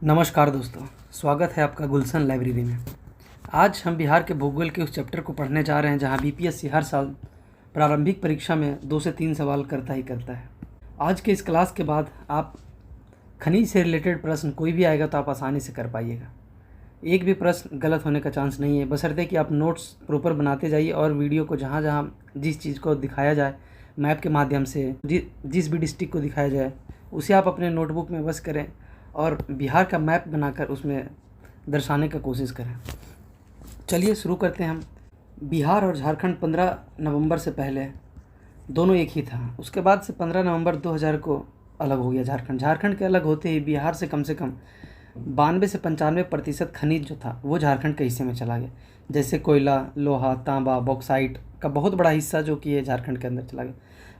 नमस्कार दोस्तों, स्वागत है आपका गुलशन लाइब्रेरी में। आज हम बिहार के भूगोल के उस चैप्टर को पढ़ने जा रहे हैं जहां बीपीएससी हर साल प्रारंभिक परीक्षा में 2 से 3 सवाल करता ही करता है। आज के इस क्लास के बाद आप खनिज से रिलेटेड प्रश्न कोई भी आएगा तो आप आसानी से कर पाइएगा। एक भी प्रश्न गलत होने का चांस नहीं है, बशर्ते कि आप नोट्स प्रॉपर बनाते जाइए और वीडियो को जहाँ जहाँ जिस चीज़ को दिखाया जाए मैप के माध्यम से जिस भी डिस्ट्रिक्ट को दिखाया जाए उसे आप अपने नोटबुक में बस करें और बिहार का मैप बनाकर उसमें दर्शाने का कोशिश करें। चलिए शुरू करते हैं हम। बिहार और झारखंड 15 नवंबर से पहले दोनों एक ही था। उसके बाद से 15 नवंबर 2000 को अलग हो गया झारखंड के अलग होते ही बिहार से कम 92 से 95% खनिज जो था वो झारखंड के हिस्से में चला गया। जैसे कोयला, लोहा, तांबा, बॉक्साइट का बहुत बड़ा हिस्सा जो कि है झारखंड के अंदर चला गया।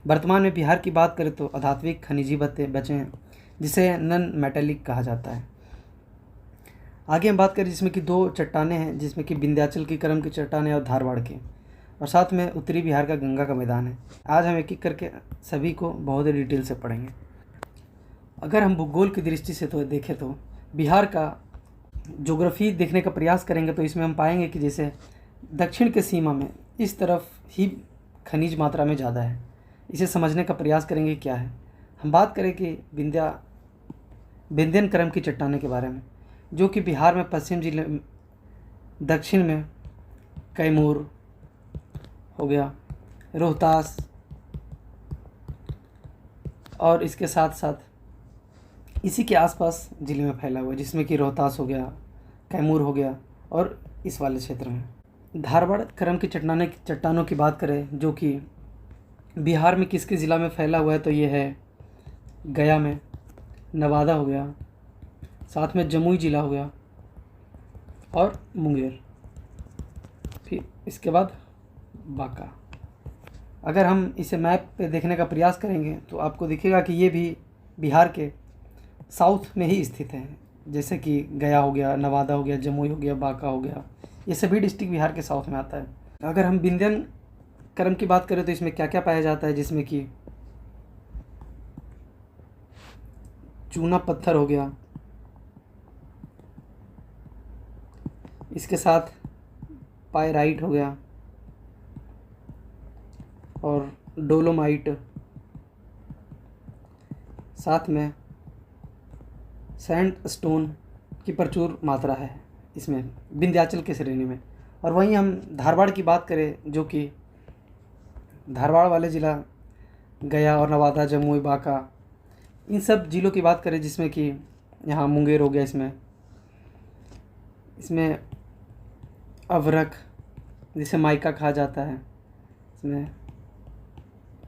वर्तमान में बिहार की बात करें तो अधात्विक खनिजी बचे हैं जिसे नॉन मेटेलिक कहा जाता है। आगे हम बात करें जिसमें कि 2 चट्टानें हैं, जिसमें कि विंध्याचल की करम की चट्टानें और धारवाड़ की, और साथ में उत्तरी बिहार का गंगा का मैदान है। आज हम एक एक करके सभी को बहुत ही डिटेल से पढ़ेंगे। अगर हम भूगोल की दृष्टि से तो देखें तो बिहार का ज्योग्राफी देखने का प्रयास करेंगे तो इसमें हम पाएंगे कि जैसे दक्षिण के सीमा में इस तरफ ही खनिज मात्रा में ज़्यादा है। इसे समझने का प्रयास करेंगे क्या है। हम बात करें कि विंध्यन करम की चट्टानों के बारे में, जो कि बिहार में पश्चिम जिले दक्षिण में कैमूर हो गया, रोहतास और इसके साथ साथ इसी के आसपास ज़िले में फैला हुआ है, जिसमें कि रोहतास हो गया, कैमूर हो गया और इस वाले क्षेत्र में। धारवाड़ करम की चट्टानों की बात करें जो कि बिहार में किसके ज़िला में फैला हुआ है तो ये है गया में, नवादा हो गया, साथ में जमुई जिला हो गया और मुंगेर, फिर इसके बाद बांका। अगर हम इसे मैप पे देखने का प्रयास करेंगे तो आपको दिखेगा कि ये भी बिहार के साउथ में ही स्थित है। जैसे कि गया हो गया, नवादा हो गया, जमुई हो गया, बांका हो गया, ये सभी डिस्ट्रिक्ट बिहार के साउथ में आता है। अगर हम विंध्यन करम की बात करें तो इसमें क्या क्या पाया जाता है, जिसमें कि चूना पत्थर हो गया, इसके साथ पायराइट हो गया और डोलोमाइट, साथ में सैंडस्टोन की प्रचुर मात्रा है इसमें विंध्याचल के श्रेणी में। और वहीं हम धारवाड़ की बात करें जो कि धारवाड़ वाले ज़िला गया और नवादा, जमुई, बांका, इन सब ज़िलों की बात करें, जिसमें कि यहाँ मुंगेर हो गया, इसमें अवरक जिसे माइका कहा जाता है, इसमें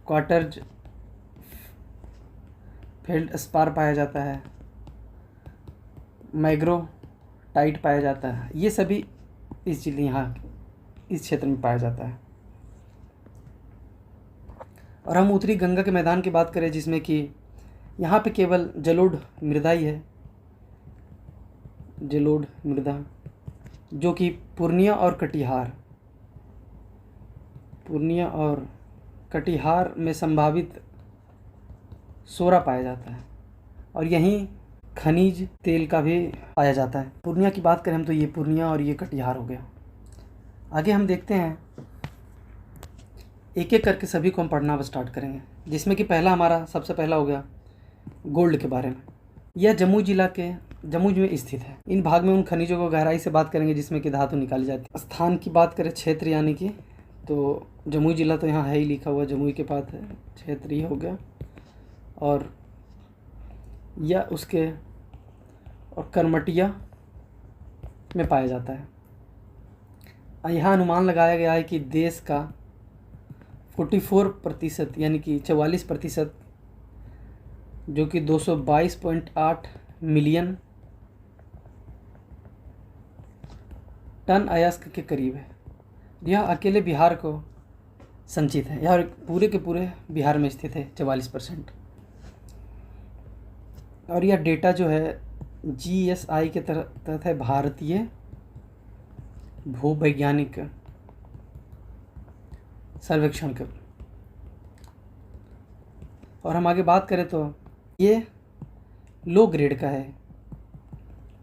क्वार्टर्ज फेल्ड स्पार पाया जाता है, मैग्रोटाइट पाया जाता है। ये सभी इस जिले यहाँ इस क्षेत्र में पाया जाता है। और हम उत्तरी गंगा के मैदान की बात करें जिसमें कि यहाँ पे केवल जलोढ़ मृदा ही है, जलोढ़ मृदा, जो कि पूर्णिया और कटिहार में संभावित सोरा पाया जाता है और यहीं खनिज तेल का भी पाया जाता है। पूर्णिया की बात करें हम तो ये पूर्णिया और ये कटिहार हो गया। आगे हम देखते हैं, एक एक करके सभी को हम पढ़ना स्टार्ट करेंगे, जिसमें कि हमारा सबसे पहला हो गया गोल्ड के बारे में। यह जमुई में स्थित है। इन भाग में उन खनिजों को गहराई से बात करेंगे जिसमें कि धातु निकाली जाती है। स्थान की बात करें, क्षेत्र यानी कि तो जमुई जिला तो यहाँ है ही लिखा हुआ, जमुई के पास है, क्षेत्र ही हो गया। और यह उसके और करमटिया में पाया जाता है। यहाँ अनुमान लगाया गया है कि देश का 44% यानी कि 44%, जो कि 222.8 मिलियन टन अयस्क के करीब है। यह अकेले बिहार को संचित है, यह पूरे के पूरे बिहार में स्थित है 44%। और यह डेटा जो है GSI के तहत है, भारतीय भूवैज्ञानिक सर्वेक्षण के। और हम आगे बात करें तो ये लो ग्रेड का है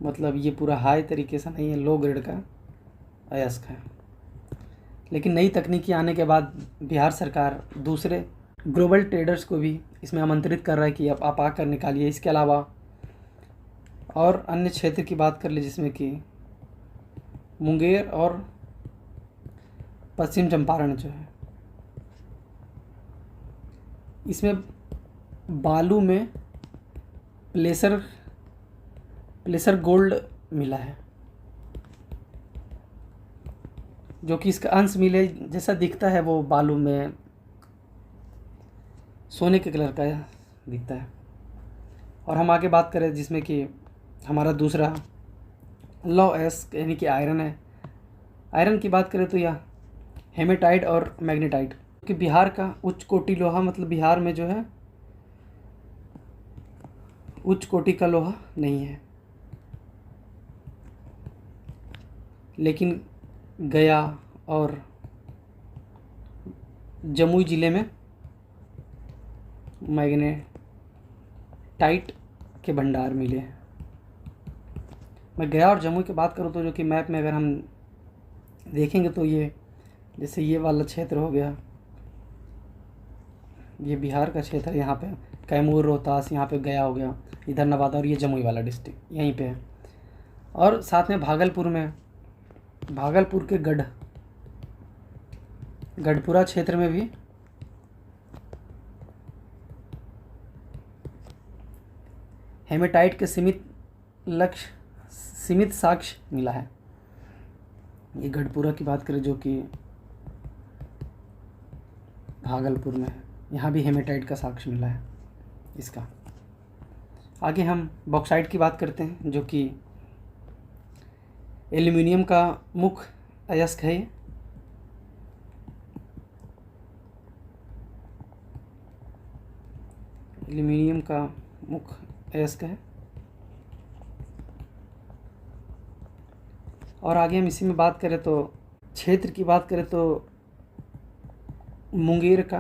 मतलब ये पूरा हाई तरीके से नहीं है, लो ग्रेड का अयस्क है। लेकिन नई तकनीकी आने के बाद बिहार सरकार दूसरे ग्लोबल ट्रेडर्स को भी इसमें आमंत्रित कर रहा है कि आप आकर निकालिए। इसके अलावा और अन्य क्षेत्र की बात कर ले, जिसमें कि मुंगेर और पश्चिम चंपारण जो है, इसमें बालू में प्लेसर गोल्ड मिला है, जो कि इसका अंश मिले जैसा दिखता है, वो बालू में सोने के कलर का दिखता है। और हम आगे बात करें जिसमें कि हमारा दूसरा लौ एस्क यानी कि आयरन है। आयरन की बात करें तो यह हेमेटाइट और मैग्नेटाइट, कि बिहार का उच्च कोटि लोहा, मतलब बिहार में जो है उच्च कोटि का लोहा नहीं है, लेकिन गया और जमुई ज़िले में मैग्नेटाइट के भंडार मिले हैं। मैं गया और जमुई की बात करूँ तो जो कि मैप में अगर हम देखेंगे तो ये जैसे ये वाला क्षेत्र हो गया, ये बिहार का क्षेत्र है, यहाँ पे कैमूर, रोहतास, यहाँ पे गया हो गया, इधर नवादा, और ये जमुई वाला डिस्ट्रिक्ट यहीं पे है। और साथ में भागलपुर में, भागलपुर के गढ़पुरा क्षेत्र में भी हेमेटाइट के सीमित साक्ष्य मिला है। ये गढ़पुरा की बात करें जो कि भागलपुर में है, यहाँ भी हेमेटाइट का साक्ष्य मिला है इसका। आगे हम बॉक्साइट की बात करते हैं, जो कि एल्युमिनियम का मुख्य अयस्क है। एल्युमिनियम का मुख्य अयस्क है। और आगे हम इसी में बात करें तो क्षेत्र की बात करें तो मुंगेर का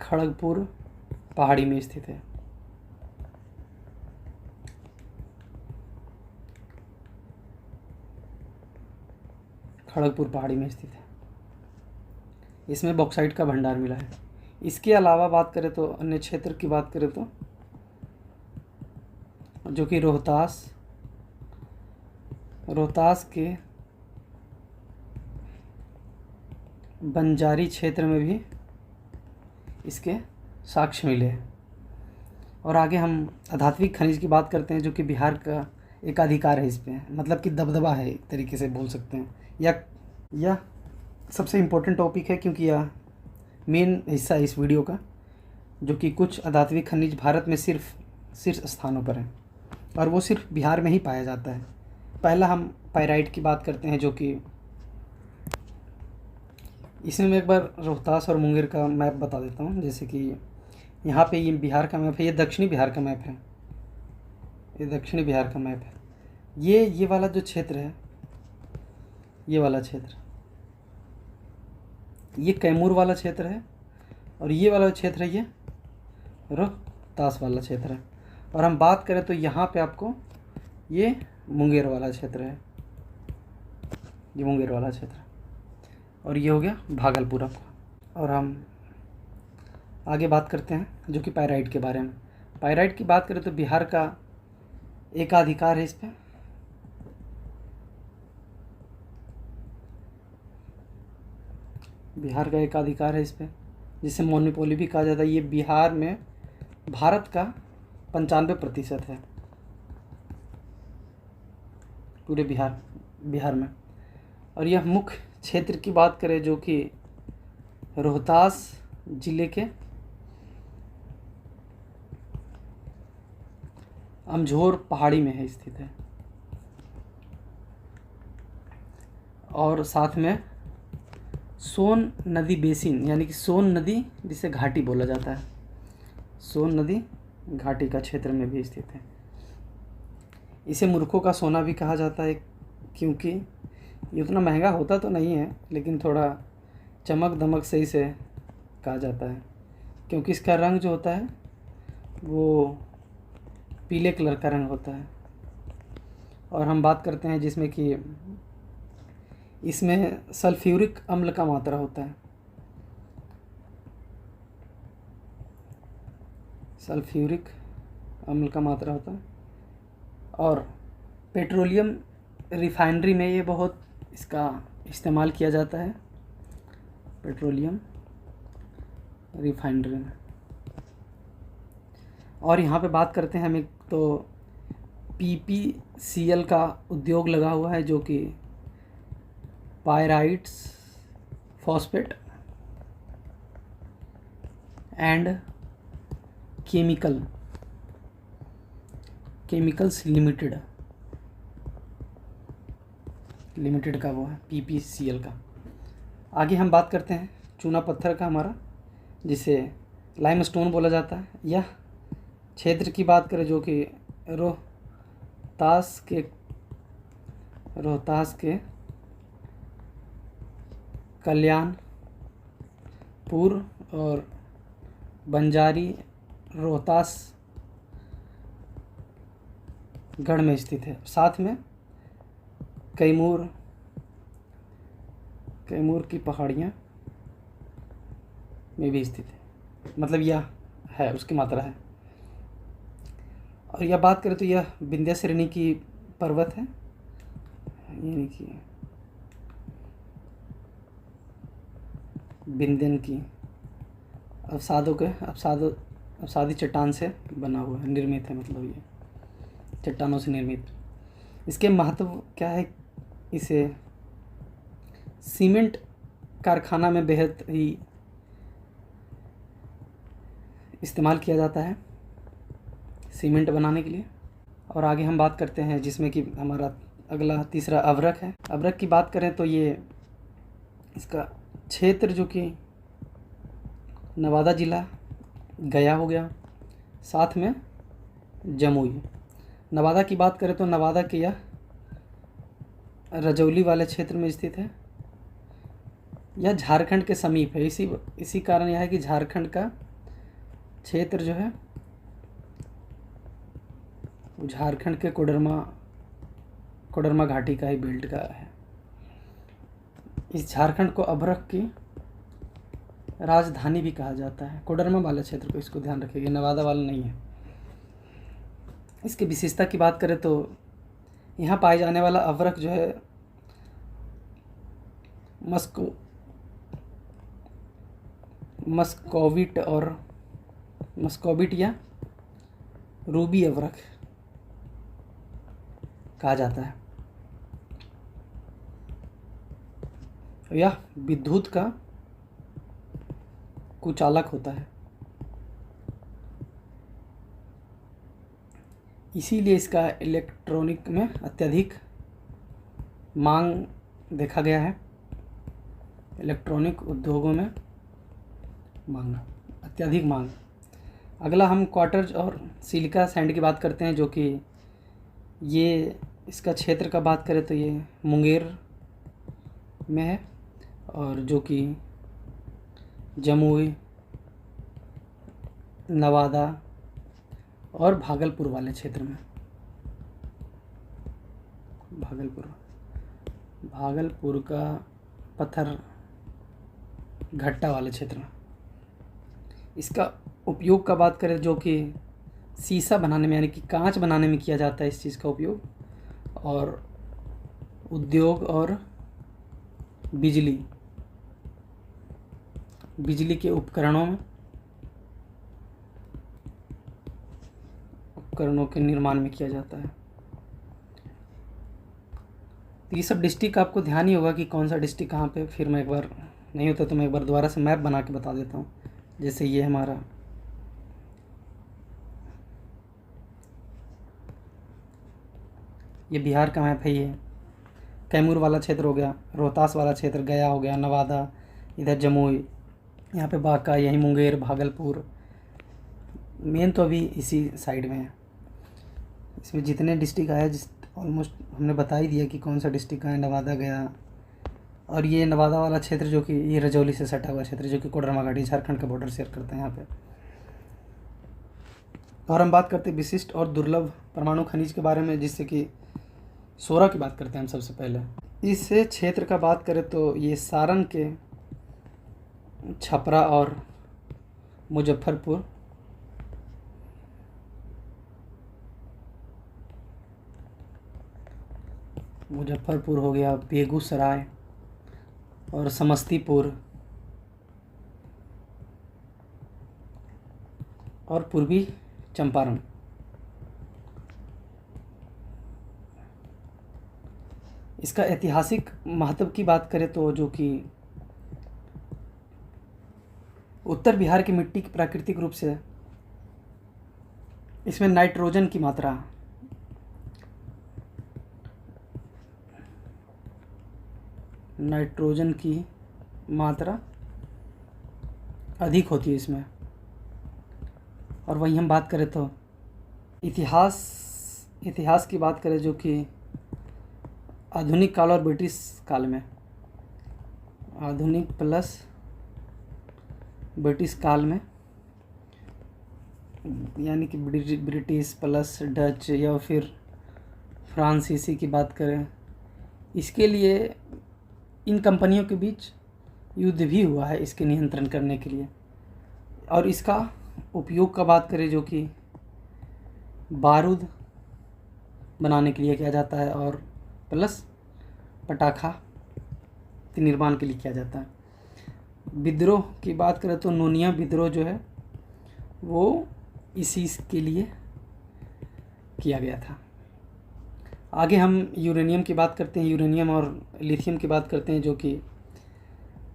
खड़गपुर पहाड़ी में स्थित है। खड़गपुर पहाड़ी में स्थित है, इसमें बॉक्साइट का भंडार मिला है। इसके अलावा बात करें तो अन्य क्षेत्र की बात करें तो जो कि रोहतास के बंजारी क्षेत्र में भी इसके साक्ष्य मिले हैं। और आगे हम अधात्विक खनिज की बात करते हैं, जो कि बिहार का एक अधिकार है इस पे, मतलब कि दबदबा है एक तरीके से बोल सकते हैं। यह सबसे इम्पोर्टेंट टॉपिक है क्योंकि यह मेन हिस्सा है इस वीडियो का, जो कि कुछ अधात्विक खनिज भारत में सिर्फ शीर्ष स्थानों पर है और वो सिर्फ बिहार में ही पाया जाता है। पहला हम पायराइट की बात करते हैं, जो कि इसमें मैं एक बार रोहतास और मुंगेर का मैप बता देता हूँ। जैसे कि यहाँ पे ये बिहार का मैप है, ये दक्षिणी बिहार का मैप है, ये दक्षिणी बिहार का मैप है। ये वाला जो क्षेत्र है, ये वाला क्षेत्र, ये कैमूर वाला क्षेत्र है, और ये वाला क्षेत्र है ये रोहतास वाला क्षेत्र है। और हम बात करें तो यहाँ पे आपको ये मुंगेर वाला क्षेत्र है, ये मुंगेर वाला क्षेत्र है, और ये हो गया भागलपुर आपका। और हम आगे बात करते हैं जो कि पायराइट के बारे में। पायराइट की बात करें तो बिहार का एकाधिकार है इस पर। बिहार का एकाधिकार है इस पर, जिसे मोनोपोली भी कहा जाता है। ये बिहार में भारत का 95% है पूरे बिहार में। और यह मुख्य क्षेत्र की बात करें जो कि रोहतास जिले के अमझोर पहाड़ी में है स्थित है, और साथ में सोन नदी बेसिन यानी कि सोन नदी जिसे घाटी बोला जाता है, सोन नदी घाटी का क्षेत्र में भी स्थित है। इसे मूर्खों का सोना भी कहा जाता है, क्योंकि ये उतना महंगा होता तो नहीं है, लेकिन थोड़ा चमक दमक सही से कहा जाता है, क्योंकि इसका रंग जो होता है वो पीले कलर का रंग होता है। और हम बात करते हैं जिसमें कि इसमें सल्फ्यूरिक अम्ल का मात्रा होता है। सल्फ्यूरिक अम्ल का मात्रा होता है। और पेट्रोलियम रिफाइनरी में ये बहुत इसका इस्तेमाल किया जाता है, पेट्रोलियम रिफाइनरी में। और यहाँ पे बात करते हैं हम एक तो PPCL का उद्योग लगा हुआ है, जो कि pyrites phosphate and chemicals limited का वो है PPCL का। आगे हम बात करते हैं चूना पत्थर का हमारा, जिसे लाइमस्टोन बोला जाता है। यह क्षेत्र की बात करें जो कि रोहतास के कल्याणपुर और बंजारी रोहतास गढ़ में स्थित है। साथ में कैमूर की पहाड़ियाँ में भी स्थित है, मतलब यह है उसकी मात्रा है। और यह बात करें तो यह विंध्य श्रेणी की पर्वत है, यानी कि विंध्यन की अवसादी चट्टान से बना हुआ है, निर्मित है, मतलब ये चट्टानों से निर्मित। इसके महत्व क्या है, इसे सीमेंट कारखाना में बेहद ही इस्तेमाल किया जाता है, सीमेंट बनाने के लिए। और आगे हम बात करते हैं जिसमें कि हमारा अगला तीसरा अभ्रक है। अभ्रक की बात करें तो ये इसका क्षेत्र जो कि नवादा जिला गया हो गया, साथ में जमुई। नवादा की बात करें तो नवादा के यह रजौली वाले क्षेत्र में स्थित है। यह झारखंड के समीप है, इसी कारण यह है कि झारखंड का क्षेत्र जो है झारखंड के कोडरमा घाटी का ही बेल्ट का है। इस झारखंड को अभ्रक की राजधानी भी कहा जाता है। कोडरमा वाले क्षेत्र को, इसको ध्यान रखिएगा, नवादा वाला नहीं है। इसकी विशेषता की बात करें तो यहाँ पाए जाने वाला अभ्रक जो है मस्कोबिट या रूबी अभ्रक कहा जाता है। यह विद्युत का कुचालक होता है, इसीलिए इसका इलेक्ट्रॉनिक में अत्यधिक मांग देखा गया है। इलेक्ट्रॉनिक उद्योगों में अत्यधिक मांग। अगला हम क्वार्टज और सिलिका सैंड की बात करते हैं, जो कि ये इसका क्षेत्र का बात करें तो ये मुंगेर में है, और जो कि जमुई, नवादा और भागलपुर वाले क्षेत्र में, भागलपुर का पत्थर घट्टा वाले क्षेत्र में। इसका उपयोग का बात करें जो कि शीशा बनाने में, यानी कि कांच बनाने में किया जाता है इस चीज़ का उपयोग, और उद्योग और बिजली के उपकरणों के निर्माण में किया जाता है। तो ये सब डिस्ट्रिक्ट आपको ध्यान ही होगा कि कौन सा डिस्ट्रिक्ट कहाँ पे। फिर मैं एक बार नहीं होता तो मैं एक बार दोबारा से मैप बना के बता देता हूँ। जैसे ये हमारा ये बिहार का मैप है। ये कैमूर वाला क्षेत्र हो गया, रोहतास वाला क्षेत्र गया हो गया, नवादा, इधर जमुई, यहाँ पे बांका, यही मुंगेर, भागलपुर, मेन तो अभी इसी साइड में है। इसमें जितने डिस्ट्रिक्ट आया ऑलमोस्ट हमने बता ही दिया कि कौन सा डिस्ट्रिक्ट आया, नवादा गया। और ये नवादा वाला क्षेत्र जो कि ये रजौली से सटा हुआ क्षेत्र, जो कि कोडरमा घाटी झारखंड का बॉर्डर शेयर करता है यहाँ पे। और हम बात करते हैं विशिष्ट और दुर्लभ परमाणु खनिज के बारे में, जिससे कि 16 की बात करते हैं हम सबसे पहले। इस क्षेत्र का बात करें तो ये सारण के छपरा और मुजफ्फरपुर, हो गया, बेगूसराय और समस्तीपुर और पूर्वी चंपारण। इसका ऐतिहासिक महत्व की बात करें तो जो कि उत्तर बिहार की मिट्टी की प्राकृतिक रूप से इसमें नाइट्रोजन की मात्रा अधिक होती है इसमें। और वहीं हम बात करें तो इतिहास की बात करें जो कि आधुनिक काल और ब्रिटिश काल में, आधुनिक प्लस ब्रिटिश काल में, यानी कि ब्रिटिश प्लस डच या फिर फ्रांसीसी की बात करें, इसके लिए इन कंपनियों के बीच युद्ध भी हुआ है इसके नियंत्रण करने के लिए। और इसका उपयोग का बात करें जो कि बारूद बनाने के लिए किया जाता है और प्लस पटाखा के निर्माण के लिए किया जाता है। विद्रोह की बात करें तो नूनिया विद्रोह जो है वो इसी के लिए किया गया था। आगे हम यूरेनियम की बात करते हैं, यूरेनियम और लिथियम की बात करते हैं, जो कि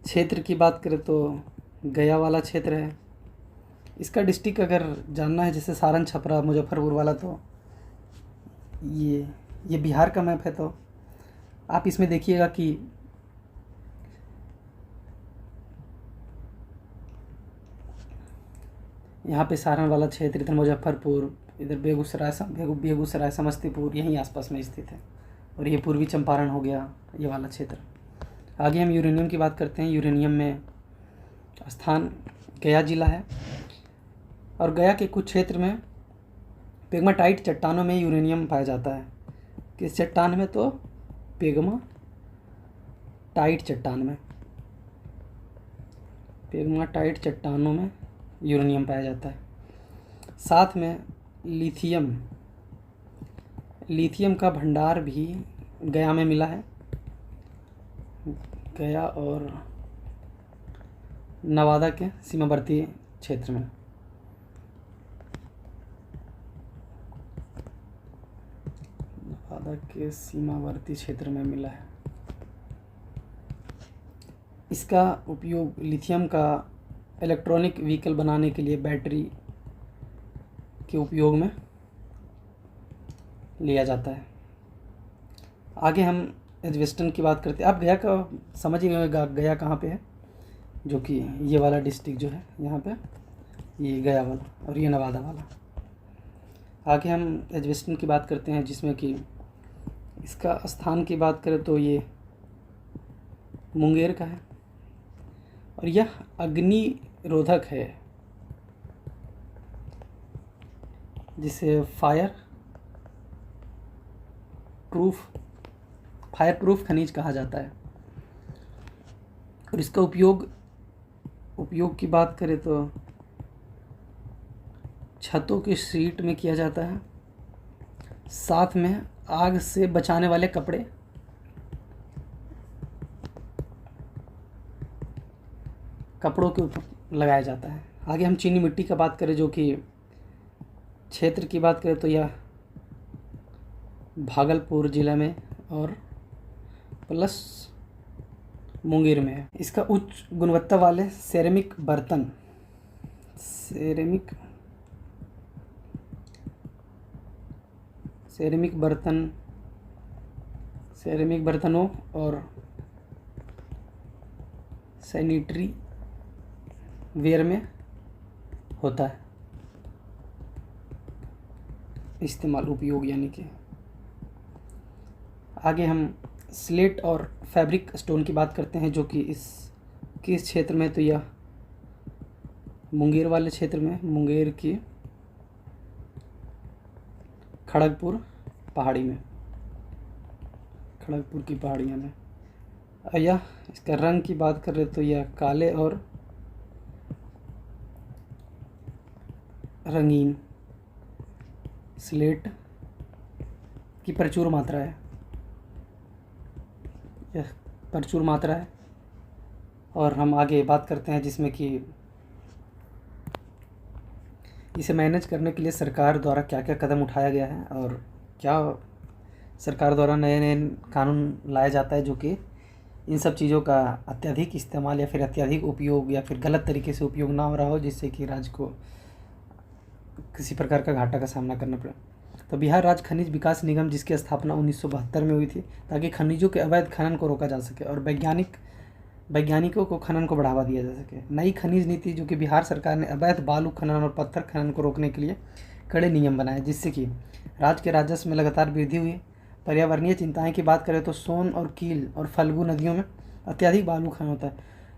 क्षेत्र की बात करें तो गया वाला क्षेत्र है। इसका डिस्ट्रिक्ट अगर जानना है जैसे सारण छपरा मुजफ्फरपुर वाला, तो ये बिहार का मैप है, तो आप इसमें देखिएगा कि यहाँ पे सारण वाला क्षेत्र, इधर मुजफ्फरपुर, इधर बेगूसराय समस्तीपुर यहीं आसपास में स्थित है। और ये पूर्वी चंपारण हो गया ये वाला क्षेत्र। आगे हम यूरेनियम की बात करते हैं। यूरेनियम में स्थान गया जिला है और गया के कुछ क्षेत्र में पेग्माटाइट चट्टानों में यूरेनियम पाया जाता है। किस चट्टान में? तो पेग्माटाइट चट्टानों में यूरेनियम पाया जाता है। साथ में लिथियम का भंडार भी गया में मिला है, गया और नवादा के सीमावर्ती क्षेत्र में। मिला है। इसका उपयोग लिथियम का इलेक्ट्रॉनिक व्हीकल बनाने के लिए बैटरी के उपयोग में लिया जाता है। आगे हम एज्बेस्टन की बात करते हैं। आप गया का समझिएगा, गया कहाँ पे है, जो कि ये वाला डिस्ट्रिक्ट जो है यहाँ पे, ये गया वाला और ये नवादा वाला। आगे हम एज्बेस्टन की बात करते हैं, जिसमें कि इसका स्थान की बात करें तो ये मुंगेर का है और यह अग्निरोधक है, जिसे फायर प्रूफ खनिज कहा जाता है। और इसका उपयोग की बात करें तो छतों की शीट में किया जाता है। साथ में आग से बचाने वाले कपड़े, कपड़ों के ऊपर लगाया जाता है। आगे हम चीनी मिट्टी का बात करें, जो कि क्षेत्र की बात करें तो यह भागलपुर जिला में और प्लस मुंगेर में है। इसका उच्च गुणवत्ता वाले सेरेमिक बर्तनों और सैनिटरी वेयर में होता है इस्तेमाल, उपयोग यानी कि। आगे हम स्लेट और फैब्रिक स्टोन की बात करते हैं, जो कि किस क्षेत्र में, तो यह मुंगेर वाले क्षेत्र में, मुंगेर की खड़गपुर पहाड़ी में, खड़गपुर की पहाड़ियों में। यह इसका रंग की बात कर रहे तो यह काले और रंगीन स्लेट की प्रचुर मात्रा है, यह प्रचुर मात्रा है। और हम आगे बात करते हैं जिसमें कि इसे मैनेज करने के लिए सरकार द्वारा क्या क्या कदम उठाया गया है और क्या सरकार द्वारा नए नए कानून लाया जाता है जो कि इन सब चीज़ों का अत्यधिक इस्तेमाल या फिर अत्यधिक उपयोग या फिर गलत तरीके से उपयोग ना हो रहा हो, जिससे कि राज्य को किसी प्रकार का घाटा का सामना करना पड़े। तो बिहार राज्य खनिज विकास निगम, जिसकी स्थापना 1972 में हुई थी ताकि खनिजों के अवैध खनन को रोका जा सके और वैज्ञानिकों को खनन को बढ़ावा दिया जा सके। नई खनिज नीति जो कि बिहार सरकार ने अवैध बालू खनन और पत्थर खनन को रोकने के लिए कड़े नियम बनाए, जिससे कि राज्य के राजस्व में लगातार वृद्धि हुई। पर्यावरणीय चिंताएं की बात करें तो सोन और कील और फल्गु नदियों में अत्यधिक बालू खनन होता है।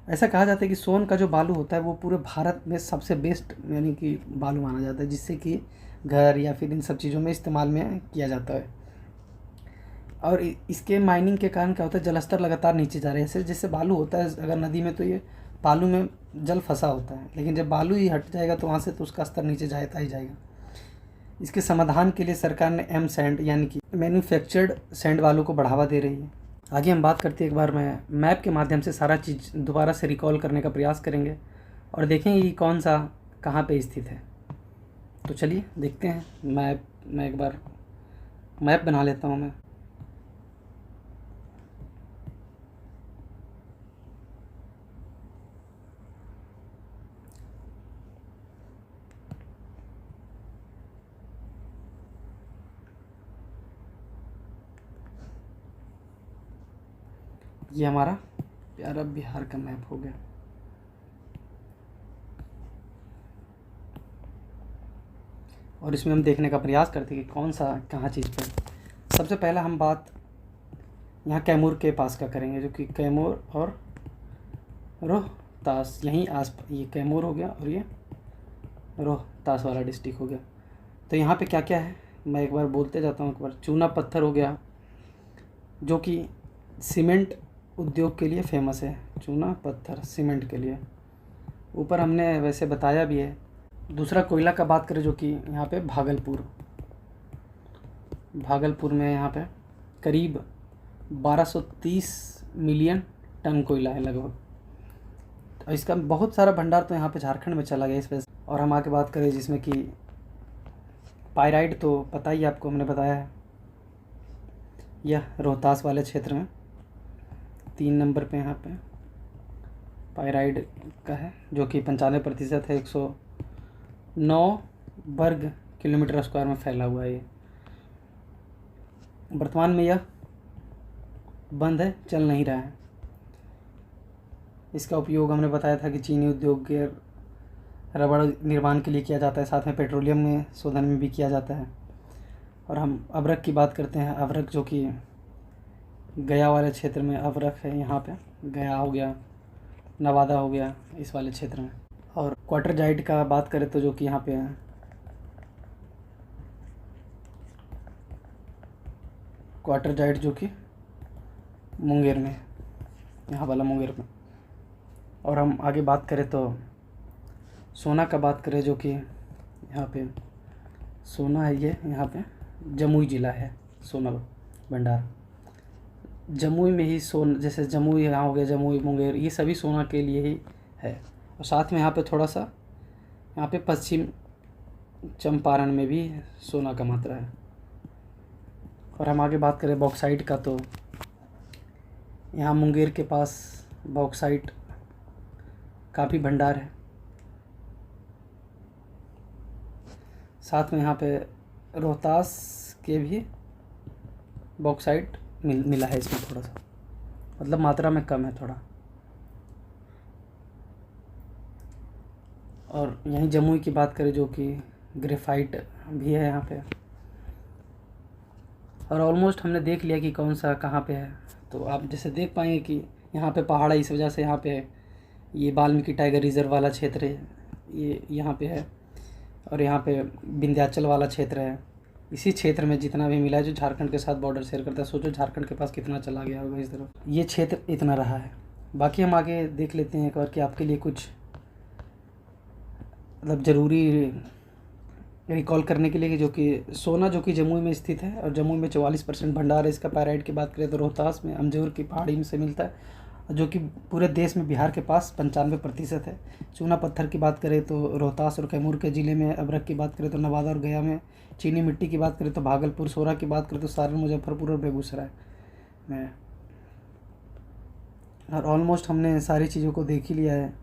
ऐसा कहा जाता है कि सोन का जो बालू होता है वो पूरे भारत में सबसे बेस्ट यानी कि बालू माना जाता है, जिससे कि घर या फिर इन सब चीज़ों में इस्तेमाल में किया जाता है। और इसके माइनिंग के कारण क्या होता है, जलस्तर लगातार नीचे जा रहे हैं। जैसे बालू होता है अगर नदी में तो ये बालू में जल फंसा होता है, लेकिन जब बालू ही हट जाएगा तो वहाँ से तो उसका स्तर नीचे जाता ही जाएगा। इसके समाधान के लिए सरकार ने एम सैंड यानी कि मैन्युफैक्चर्ड सैंड बालू को बढ़ावा दे रही है। आगे हम बात करते हैं, एक बार मैं मैप के माध्यम से सारा चीज़ दोबारा से रिकॉल करने का प्रयास करेंगे और देखेंगे कि कौन सा कहाँ पे स्थित है। तो चलिए देखते हैं। मैं एक बार मैप बना लेता हूँ मैं। ये हमारा प्यारा बिहार का मैप हो गया। और इसमें हम देखने का प्रयास करते हैं कि कौन सा कहाँ चीज़ पर। सबसे पहला हम बात यहाँ कैमूर के पास का करेंगे, जो कि कैमूर और रोहतास यहीं ये कैमूर हो गया और ये रोहतास वाला डिस्ट्रिक्ट हो गया। तो यहाँ पे क्या क्या है मैं एक बार बोलते जाता हूँ। एक बार चूना पत्थर हो गया जो कि सीमेंट उद्योग के लिए फेमस है, चूना पत्थर सीमेंट के लिए। ऊपर हमने वैसे बताया भी है। दूसरा कोयला का बात करें जो कि यहाँ पे भागलपुर में यहाँ पे करीब 1230 मिलियन टन कोयला है लगभग। तो इसका बहुत सारा भंडार तो यहाँ पे झारखंड में चला गया इस वजह से। और हम आगे बात करें जिसमें कि पाइराइट तो पता ही आपको हमने बताया है, यह रोहतास वाले क्षेत्र में 3 नंबर पे यहाँ पे पाइराइड का है, जो कि 95% है। 109 वर्ग किलोमीटर स्क्वायर में फैला हुआ है। ये वर्तमान में यह बंद है, चल नहीं रहा है। इसका उपयोग हमने बताया था कि चीनी उद्योग के रबड़ निर्माण के लिए किया जाता है, साथ में पेट्रोलियम में शोधन में भी किया जाता है। और हम अभ्रक की बात करते हैं। अभ्रक जो कि गया वाले क्षेत्र में अभ्रक है, यहाँ पे गया हो गया, नवादा हो गया इस वाले क्षेत्र में। और क्वार्टरजाइट का बात करें तो जो कि यहाँ पे है क्वार्टरजाइट, जो कि मुंगेर में, यहाँ वाला मुंगेर में। और हम आगे बात करें तो सोना का बात करें जो कि यहाँ पे सोना है, ये यहाँ पे जमुई ज़िला है सोना भंडार। जमुई में ही जैसे जमुई यहाँ हो गया, जमुई मुंगेर, ये सभी सोना के लिए ही है। और साथ में यहाँ पे थोड़ा सा यहाँ पे पश्चिम चंपारण में भी सोना का मात्रा है। और हम आगे बात करें बॉक्साइट का तो यहाँ मुंगेर के पास बॉक्साइट काफ़ी भंडार है। साथ में यहाँ पे रोहतास के भी बॉक्साइट मिला है इसमें, थोड़ा सा मतलब मात्रा में कम है थोड़ा। और यहीं जमुई की बात करें जो कि ग्रेफाइट भी है यहाँ पे। और ऑलमोस्ट हमने देख लिया कि कौन सा कहाँ पे है। तो आप जैसे देख पाएंगे कि यहाँ पे पहाड़ है, इस वजह से यहाँ पे ये वाल्मीकि टाइगर रिजर्व वाला क्षेत्र है, ये यहाँ पे है। और यहाँ पे विंध्याचल वाला क्षेत्र है, इसी क्षेत्र में जितना भी मिला है जो झारखंड के साथ बॉर्डर शेयर करता है, सोचो झारखंड के पास कितना चला गया होगा इस तरफ। ये क्षेत्र इतना रहा है। बाकी हम आगे देख लेते हैं एक बार कि आपके लिए कुछ मतलब ज़रूरी रिकॉल करने के लिए कि जो कि सोना जो कि जमुई में स्थित है और जमुई में 44% भंडार है इसका। पैराइट की बात करें तो रोहतास में अमजोर की पहाड़ी में से मिलता है, जो कि पूरे देश में बिहार के पास 95% है। चूना पत्थर की बात करें तो रोहतास और कैमूर के ज़िले में, अभ्रक की बात करें तो नवादा और गया में, चीनी मिट्टी की बात करें तो भागलपुर, सोरा की बात करें तो सारण, मुजफ्फरपुर और बेगूसराय में। और ऑलमोस्ट हमने सारी चीज़ों को देख ही लिया है।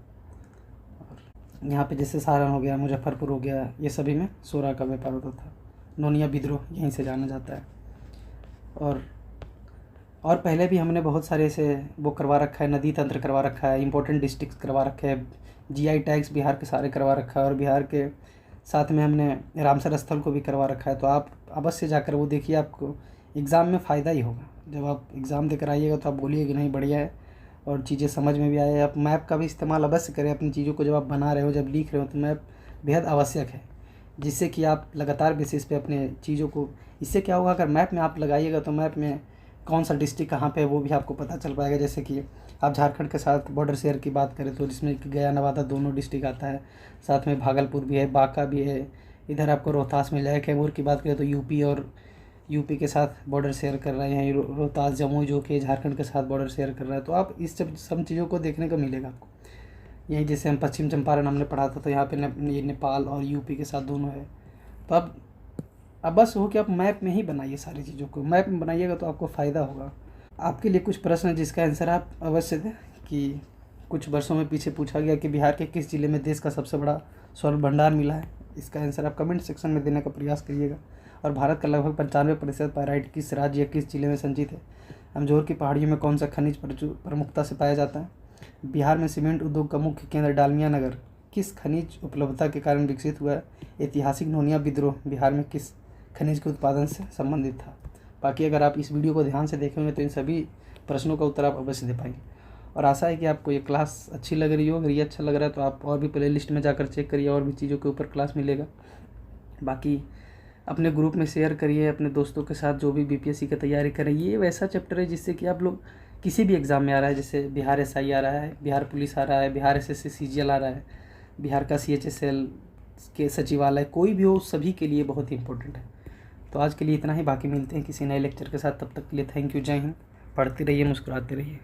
और यहाँ पे जैसे सारण हो गया, मुजफ्फरपुर हो गया, ये सभी में सोरा का व्यापार होता था। नोनिया विद्रोह यहीं से जाना जाता है। और पहले भी हमने बहुत सारे ऐसे वो करवा रखा है, नदी तंत्र करवा रखा है, इंपॉर्टेंट डिस्ट्रिक्ट करवा रखे हैं, जीआई टैग्स बिहार के सारे करवा रखा है, और बिहार के साथ में हमने रामसर स्थल को भी करवा रखा है। तो आप अवश्य जाकर वो देखिए, आपको एग्ज़ाम में फ़ायदा ही होगा। जब आप एग्ज़ाम देकर आइएगा तो आप बोलिए कि नहीं बढ़िया है और चीज़ें समझ में भी आए। आप मैप का भी इस्तेमाल अवश्य करें अपनी चीज़ों को, जब आप बना रहे हो, जब लिख रहे हो, तो मैप बेहद आवश्यक है, जिससे कि आप लगातार बेसिस पे अपने चीज़ों को, इससे क्या होगा अगर मैप में आप लगाइएगा तो मैप में कौन सा डिस्ट्रिक्ट कहाँ पे है वो भी आपको पता चल पाएगा। जैसे कि आप झारखंड के साथ बॉर्डर शेयर की बात करें तो जिसमें कि गया नवादा दोनों डिस्ट्रिक्ट आता है, साथ में भागलपुर भी है, बांका भी है, इधर आपको रोहतास मिल जाएगा। कैमूर की बात करें तो यूपी के साथ बॉर्डर शेयर कर रहे हैं, रोहतास जमुई जो कि झारखंड के साथ बॉर्डर शेयर कर रहा है। तो आप इस सब चीज़ों को देखने को मिलेगा आपको। यहीं जैसे हम पश्चिम चंपारण हमने पढ़ा था तो यहाँ पे ये नेपाल और यूपी के साथ दोनों है। तो अब बस हो कि आप मैप में ही बनाइए सारी चीज़ों को, मैप में बनाइएगा तो आपको फ़ायदा होगा। आपके लिए कुछ प्रश्न है जिसका आंसर आप अवश्य दें कि कुछ वर्षों में पीछे पूछा गया कि बिहार के किस ज़िले में देश का सबसे बड़ा स्वर्ण भंडार मिला है। इसका आंसर आप कमेंट सेक्शन में देने का प्रयास करिएगा। और भारत का लगभग 95% पैराइट किस राज्य या किस जिले में संचित है। अमजोर की पहाड़ियों में कौन सा खनिज प्रमुखता से पाया जाता है। बिहार में सीमेंट उद्योग का मुख्य केंद्र डालमिया नगर किस खनिज उपलब्धता के कारण विकसित हुआ है। ऐतिहासिक नोनिया विद्रोह बिहार में किस खनिज के उत्पादन से संबंधित था। बाकी अगर आप इस वीडियो को ध्यान से देखेंगे तो इन सभी प्रश्नों का उत्तर आप अवश्य दे पाएंगे। और आशा है कि आपको ये क्लास अच्छी लग रही हो। अगर ये अच्छा लग रहा है तो आप और भी प्लेलिस्ट में जाकर चेक करिए, और भी चीज़ों के ऊपर क्लास मिलेगा। बाकी अपने ग्रुप में शेयर करिए अपने दोस्तों के साथ जो भी बीपीएससी की तैयारी कर रही है। ये वैसा चैप्टर है जिससे कि आप लोग किसी भी एग्ज़ाम में आ रहा है, जैसे बिहार एसआई आ रहा है, बिहार पुलिस आ रहा है, बिहार एसएससी सीजीएल आ रहा है, बिहार का सीएचएसएल के सचिवालय, कोई भी हो, सभी के लिए बहुत ही इंपॉर्टेंट है। तो आज के लिए इतना ही, बाकी मिलते हैं किसी नए लेक्चर के साथ। तब तक के लिए थैंक यू, जय हिंद। पढ़ते रहिए, मुस्कुराते रहिए।